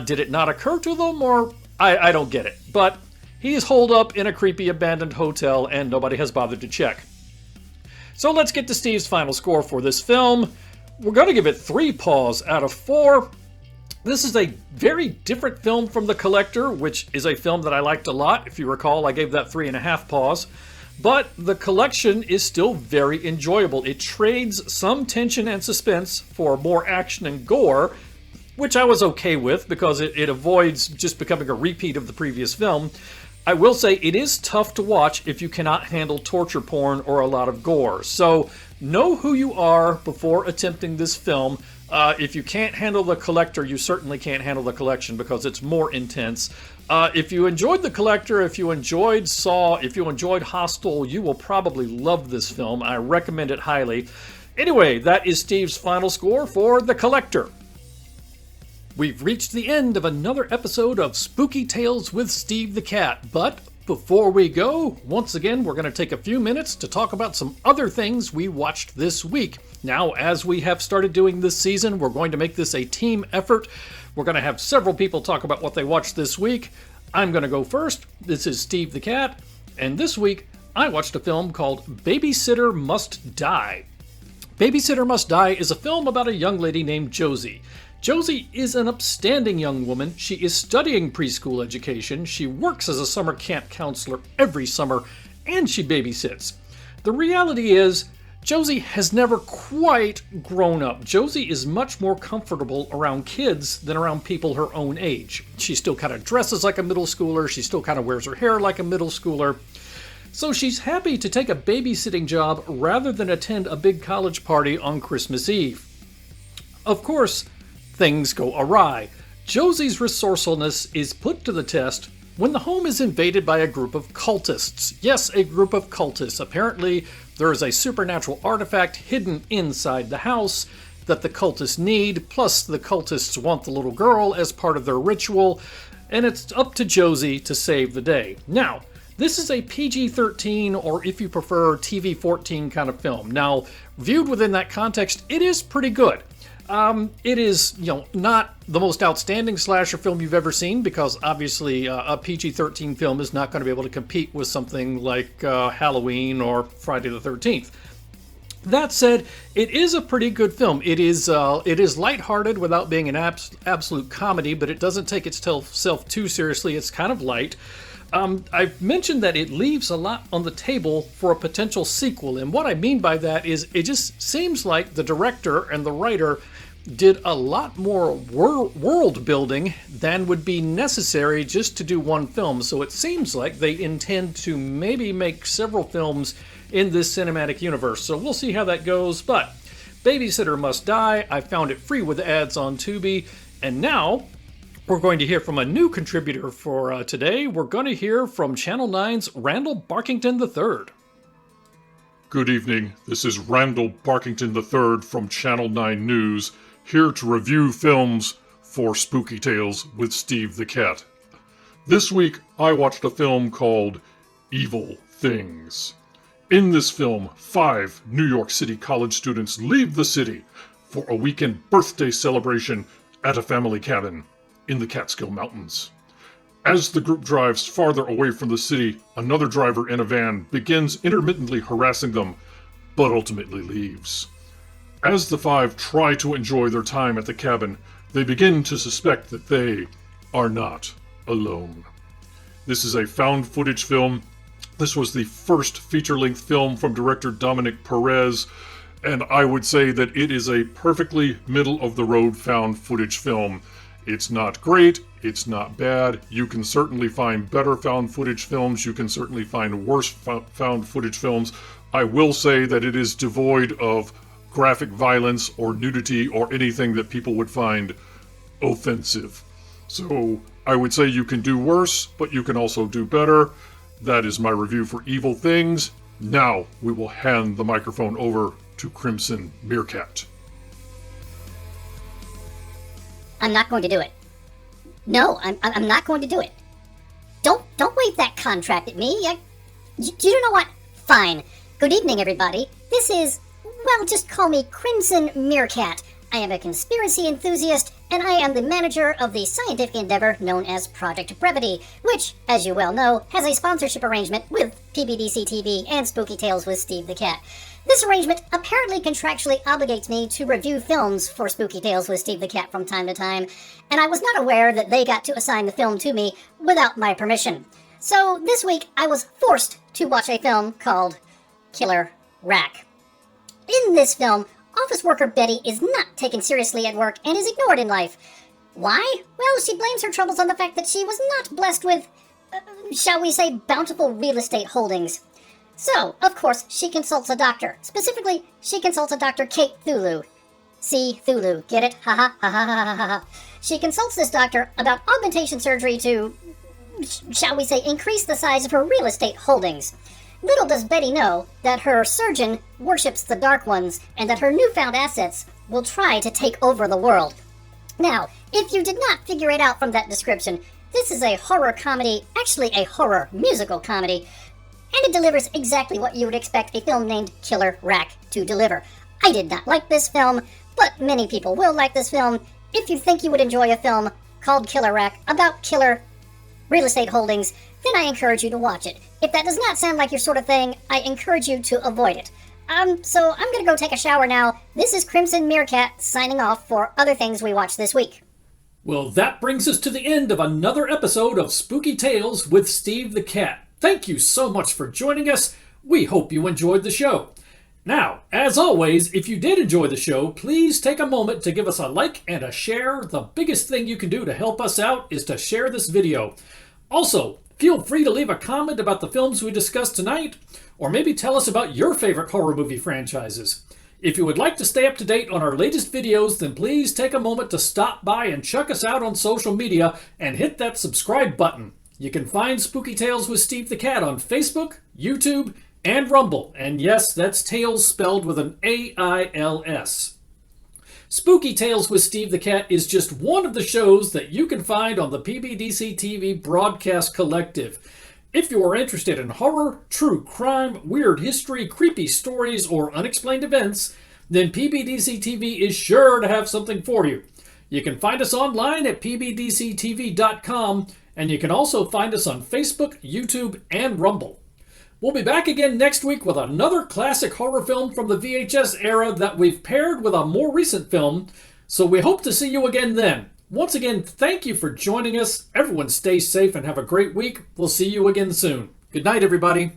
Did it not occur to them, or I don't get it. But he is holed up in a creepy abandoned hotel and nobody has bothered to check. So let's get to Steve's final score for this film. We're going to give it 3 paws out of 4. This is a very different film from The Collector, which is a film that I liked a lot. If you recall, I gave that 3.5 paws. But The Collection is still very enjoyable. It trades some tension and suspense for more action and gore, which I was okay with because it avoids just becoming a repeat of the previous film. I will say it is tough to watch if you cannot handle torture porn or a lot of gore. So know who you are before attempting this film. If you can't handle The Collector, you certainly can't handle The Collection because it's more intense. If you enjoyed The Collector, if you enjoyed Saw, if you enjoyed Hostel, you will probably love this film. I recommend it highly. Anyway, that is Steve's final score for The Collector. We've reached the end of another episode of Spooky Tales with Steve the Cat, but before we go, once again, we're going to take a few minutes to talk about some other things we watched this week. Now, as we have started doing this season, we're going to make this a team effort. We're going to have several people talk about what they watched this week. I'm going to go first. This is Steve the Cat, and this week I watched a film called Babysitter Must Die. Babysitter Must Die is a film about a young lady named Josie. Josie is an upstanding young woman. She is studying preschool education. She works as a summer camp counselor every summer, and she babysits. The reality is, Josie has never quite grown up. Josie is much more comfortable around kids than around people her own age. She still kind of dresses like a middle schooler. She still kind of wears her hair like a middle schooler. So she's happy to take a babysitting job rather than attend a big college party on Christmas Eve. Of course, things go awry. Josie's resourcefulness is put to the test when the home is invaded by a group of cultists. Yes, a group of cultists. Apparently, there is a supernatural artifact hidden inside the house that the cultists need, plus the cultists want the little girl as part of their ritual, and it's up to Josie to save the day. Now, this is a PG-13, or if you prefer, TV-14 kind of film. Now, viewed within that context, it is pretty good. It is, not the most outstanding slasher film you've ever seen, because obviously a PG-13 film is not going to be able to compete with something like Halloween or Friday the 13th. That said, it is a pretty good film. It is lighthearted without being an absolute comedy, but it doesn't take itself too seriously. It's kind of light. I've mentioned that it leaves a lot on the table for a potential sequel, and what I mean by that is it just seems like the director and the writer did a lot more world building than would be necessary just to do one film. So it seems like they intend to maybe make several films in this cinematic universe. So we'll see how that goes. But Babysitter Must Die, I found it free with ads on Tubi. And now we're going to hear from a new contributor for today. We're going to hear from Channel 9's Randall Barkington III. Good evening. This is Randall Barkington III from Channel 9 News, here to review films for Spooky Tales with Steve the Cat. This week, I watched a film called Evil Things. In this film, 5 New York City college students leave the city for a weekend birthday celebration at a family cabin in the Catskill Mountains. As the group drives farther away from the city, another driver in a van begins intermittently harassing them, but ultimately leaves. As the 5 try to enjoy their time at the cabin, they begin to suspect that they are not alone. This is a found footage film. This was the first feature-length film from director Dominic Perez, and I would say that it is a perfectly middle-of-the-road found footage film. It's not great, it's not bad. You can certainly find better found footage films, you can certainly find worse found footage films. I will say that it is devoid of graphic violence or nudity or anything that people would find offensive. So I would say you can do worse, but you can also do better. That is my review for Evil Things. Now we will hand the microphone over to Crimson Meerkat. I'm not going to do it. No, I'm not going to do it. Don't wave that contract at me. You know what? Fine. Good evening, everybody. This is, well, just call me Crimson Meerkat. I am a conspiracy enthusiast, and I am the manager of the scientific endeavor known as Project Brevity, which, as you well know, has a sponsorship arrangement with PBDCtv and Spooky Tales with Steve the Cat. This arrangement apparently contractually obligates me to review films for Spooky Tales with Steve the Cat from time to time, and I was not aware that they got to assign the film to me without my permission. So this week I was forced to watch a film called Killer Rack. In this film, office worker Betty is not taken seriously at work and is ignored in life. Why? Well, she blames her troubles on the fact that she was not blessed with, shall we say, bountiful real estate holdings. So, of course, she consults a doctor. Specifically, she consults a Dr. Kate Thulu. See, Thulu, get it? Ha ha ha ha ha ha ha. She consults this doctor about augmentation surgery to, shall we say, increase the size of her real estate holdings. Little does Betty know that her surgeon worships the Dark Ones and that her newfound assets will try to take over the world. Now, if you did not figure it out from that description, this is a horror comedy, actually a horror musical comedy, and it delivers exactly what you would expect a film named Killer Rack to deliver. I did not like this film, but many people will like this film. If you think you would enjoy a film called Killer Rack about killer real estate holdings, then I encourage you to watch it. If that does not sound like your sort of thing, I encourage you to avoid it. So I'm gonna go take a shower now. This is Crimson Meerkat signing off for other things we watched this week. Well, that brings us to the end of another episode of Spooky Tales with Steve the Cat. Thank you so much for joining us. We hope you enjoyed the show. Now, as always, if you did enjoy the show, please take a moment to give us a like and a share. The biggest thing you can do to help us out is to share this video. Also, feel free to leave a comment about the films we discussed tonight, or maybe tell us about your favorite horror movie franchises. If you would like to stay up to date on our latest videos, then please take a moment to stop by and check us out on social media and hit that subscribe button. You can find Spooky Tales with Steve the Cat on Facebook, YouTube, and Rumble. And yes, that's Tales spelled with an A-I-L-S. Spooky Tales with Steve the Cat is just one of the shows that you can find on the PBDCtv Broadcast Collective. If you are interested in horror, true crime, weird history, creepy stories, or unexplained events, then PBDCtv is sure to have something for you. You can find us online at PBDCtv.com, and you can also find us on Facebook, YouTube, and Rumble. We'll be back again next week with another classic horror film from the VHS era that we've paired with a more recent film, so we hope to see you again then. Once again, thank you for joining us. Everyone stay safe and have a great week. We'll see you again soon. Good night, everybody.